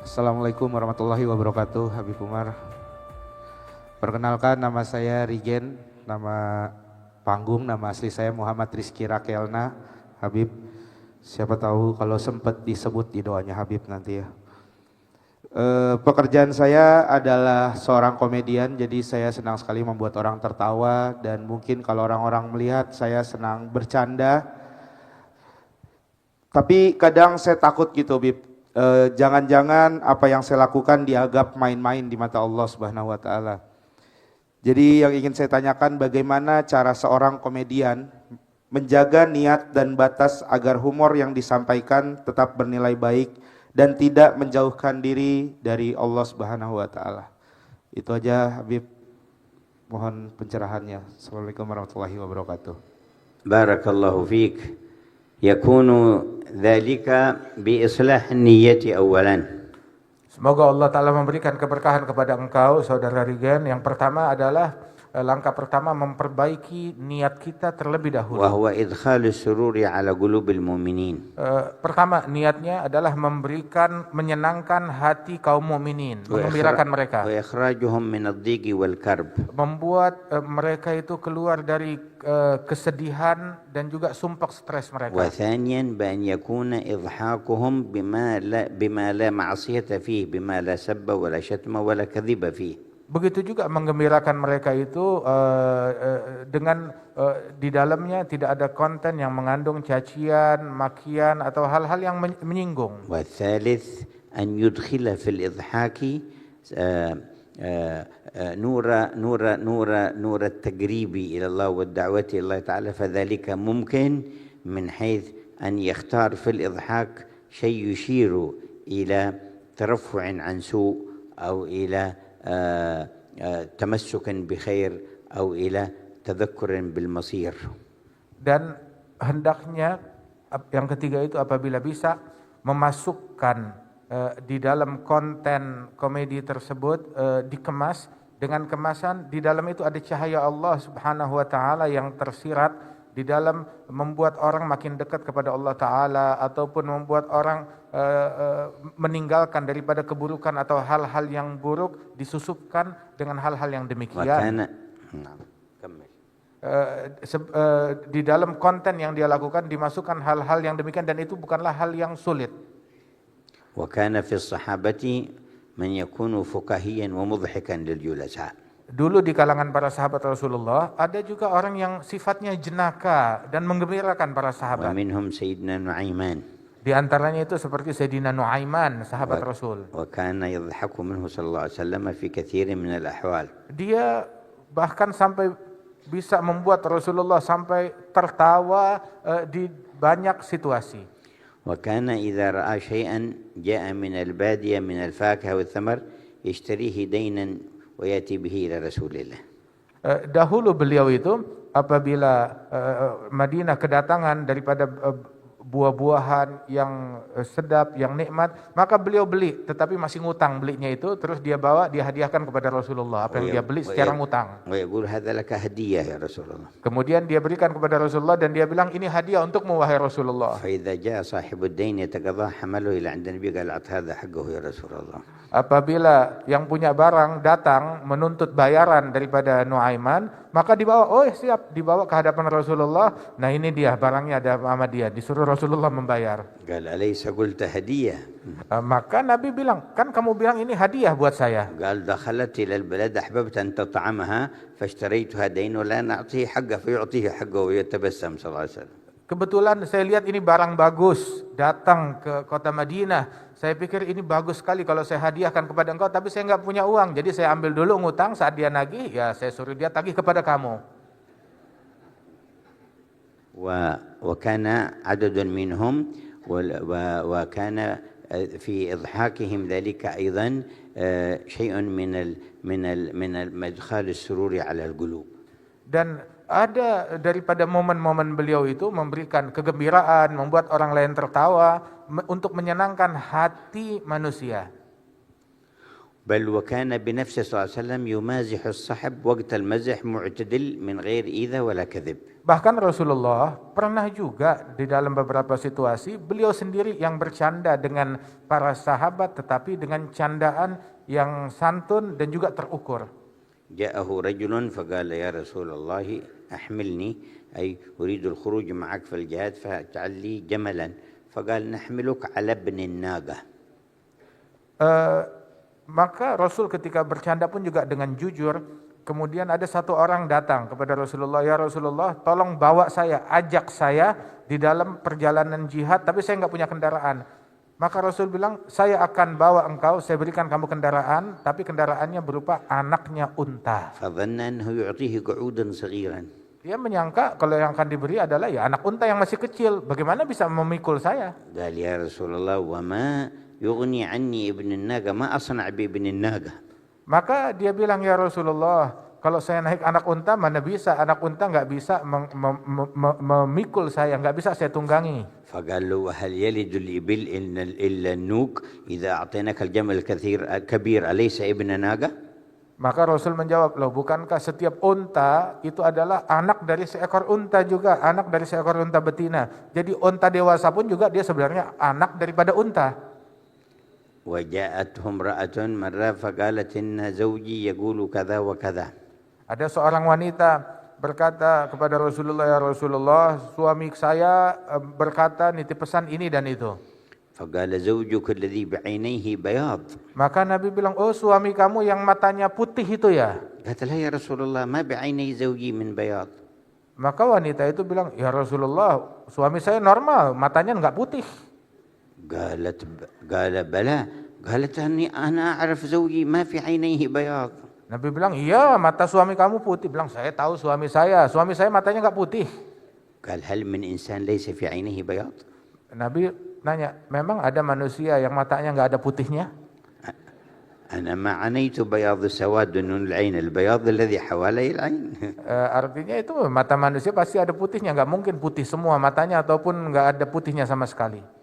Assalamualaikum warahmatullahi wabarakatuh, Habib Umar. Perkenalkan, nama saya Rigen, nama panggung, nama asli saya Muhammad Rizky Rakelna. Habib, siapa tahu kalau sempat disebut di doanya Habib nanti ya. Pekerjaan saya adalah seorang komedian, jadi saya senang sekali membuat orang tertawa dan mungkin kalau orang-orang melihat saya senang bercanda. Tapi kadang saya takut gitu, Bib. Jangan-jangan apa yang saya lakukan dianggap main-main di mata Allah Subhanahu wa taala. Jadi yang ingin saya tanyakan, bagaimana cara seorang komedian menjaga niat dan batas agar humor yang disampaikan tetap bernilai baik dan tidak menjauhkan diri dari Allah Subhanahu wa taala. Itu aja Habib, mohon pencerahannya. Assalamualaikum warahmatullahi wabarakatuh. Barakallahu fiik. يكون ذلك بإصلاح النية أولا. Semoga Allah Ta'ala memberikan keberkahan kepada engkau, Saudara Rigen. Yang pertama adalah langkah pertama memperbaiki niat kita terlebih dahulu. وهو إدخال السرور على قلوب المؤمنين. Pertama, niatnya adalah menyenangkan hati kaum mukminin, menggembirakan mereka, وإخراجهم من الضيق والكرب. membuat mereka itu keluar dari kesedihan dan juga sumpek stres mereka. وثانيا بأن يكون إضحاكهم بما لا معصية فيه، بما لا سب ولا شتم ولا كذب فيه. Begitu juga menggembirakan mereka itu dengan di dalamnya tidak ada konten yang mengandung cacian, makian atau hal-hal yang menyinggung. والثالث أن يدخل في الإضحاك نور التقريب إلى الله والدعوة إلى الله تعالى، فذلك ممكن من حيث أن يختار في الإضحاك شيء يشير إلى ترفع عن سوء أو إلى تمسك بخير أو إلى تذكر بالمصير. Dan hendaknya yang ketiga itu apabila bisa memasukkan di dalam konten komedi tersebut dikemas dengan kemasan di dalam itu ada cahaya Allah Subhanahu wa taala yang tersirat di dalam membuat orang makin dekat kepada Allah taala ataupun membuat orang meninggalkan daripada keburukan atau hal-hal yang buruk, disusupkan dengan hal-hal yang demikian. Di dalam konten yang dia lakukan dimasukkan hal-hal yang demikian dan itu bukanlah hal yang sulit. وكان في الصحابة من يكون فكاهيا ومضحكا للجلساء. Dulu di kalangan para sahabat Rasulullah ada juga orang yang sifatnya jenaka dan menggembirakan para sahabat. ومنهم سيدنا نعيمان. Di antaranya itu seperti Sayyidina Nuaiman, sahabat Rasul. وكان يضحك منه صلى الله عليه وسلم في كثير من الأحوال. Dia bahkan sampai bisa membuat Rasulullah sampai tertawa di banyak situasi. وكان إذا رأى شيئا جاء من البادية من الفاكهة والثمر يشتريه دينا ويأتي به إلى رسول الله. Dahulu beliau itu apabila Madinah kedatangan daripada buah-buahan yang sedap, yang nikmat, maka beliau beli, tetapi masih ngutang belinya itu, terus dia bawa, dia hadiahkan kepada Rasulullah, apa yang dia beli secara ngutang. ويقول هذا لك هدية يا رسول الله. Kemudian dia berikan kepada Rasulullah dan dia bilang ini hadiah untukmu wahai Rasulullah. فإذا جاء صاحب الدين يتقاضاه حمله إلى عند النبي قال أعط هذا حقه يا رسول الله. Apabila yang punya barang datang menuntut bayaran daripada Nuaiman, maka dibawa, oh siap, dibawa ke hadapan Rasulullah. Nah ini dia barangnya ada sama dia, disuruh Rasulullah membayar. قال أليس قلت هدية؟ Maka Nabi bilang, kan kamu bilang ini hadiah buat saya. قال دخلت إلى البلد أحببت أن تطعمها فاشتريتها دين ولا نعطيه حقه فيعطيه حقه ويتبسم صلى الله عليه وسلم. Kebetulan saya lihat ini barang bagus, datang ke kota Madinah. Saya pikir ini bagus sekali kalau saya hadiahkan kepada engkau, tapi saya nggak punya uang. Jadi saya ambil dulu ngutang, saat dia nagih, ya saya suruh dia tagih kepada kamu. وكان عدد منهم وكان في إضحاكهم ذلك أيضا شيء من إدخال السرور على القلوب. Dan ada daripada momen-momen beliau itu memberikan kegembiraan, membuat orang lain tertawa untuk menyenangkan hati manusia. بل وكان بنفسه صلى الله عليه وسلم يمازح الصحب وقت المزح معتدل من غير إيذاء ولا كذب. Bahkan Rasulullah pernah juga di dalam beberapa situasi beliau sendiri yang bercanda dengan para sahabat tetapi dengan candaan yang santun dan juga terukur. جاءه رجل فقال يا رسول الله أحملني أي أريد الخروج معك في الجهاد فاجعل لي جملا فقال نحملك على ابن الناقة. Maka Rasul ketika bercanda pun juga dengan jujur. Kemudian ada satu orang datang kepada Rasulullah, ya Rasulullah tolong bawa saya, ajak saya di dalam perjalanan jihad tapi saya nggak punya kendaraan. Maka Rasul bilang, saya akan bawa engkau, saya berikan kamu kendaraan, tapi kendaraannya berupa anaknya unta. فظن أنه يعطيه قعودا صغيرا. Dia menyangka kalau yang akan diberi adalah ya anak unta yang masih kecil, bagaimana bisa memikul saya? قال يا رسول الله وما يغني عني ابن الناقة ما أصنع بابن الناقة. Maka dia bilang, ya Rasulullah, kalau saya naik anak unta mana bisa, anak unta nggak bisa memikul saya, nggak bisa saya tunggangi. فقال له هل يلد الإبل إلا النوق إذا أعطيناك الجمل الكبير أليس ابن ناقة؟ Maka Rasul menjawab, loh bukankah setiap unta itu adalah anak dari seekor unta juga, anak dari seekor unta betina. Jadi unta dewasa pun juga dia sebenarnya anak daripada unta. وجاءته امرأة مرة فقالت إن زوجي يقول كذا وكذا. Ada seorang wanita berkata kepada Rasulullah, ya Rasulullah, suami saya berkata nitip pesan ini dan itu. فقال زوجك الذي بعينيه بياض. Maka Nabi bilang, oh suami kamu yang matanya putih itu ya? قالت لا يا رسول الله ما بعيني زوجي من بياض. Maka wanita itu bilang, ya Rasulullah, suami saya normal, matanya enggak putih. قال بلى قالت أنا أعرف زوجي ما في عينيه بياض. Nabi bilang, iya mata suami kamu putih. Bilang, saya tahu suami saya matanya enggak putih. قال هل من إنسان ليس في عينه بياض؟ Nabi nanya, memang ada manusia yang matanya enggak ada putihnya? أنا ما عنيت بياض سواد من العين البياض الذي حوالي العين. Artinya itu mata manusia pasti ada putihnya, enggak mungkin putih semua matanya ataupun enggak ada putihnya sama sekali.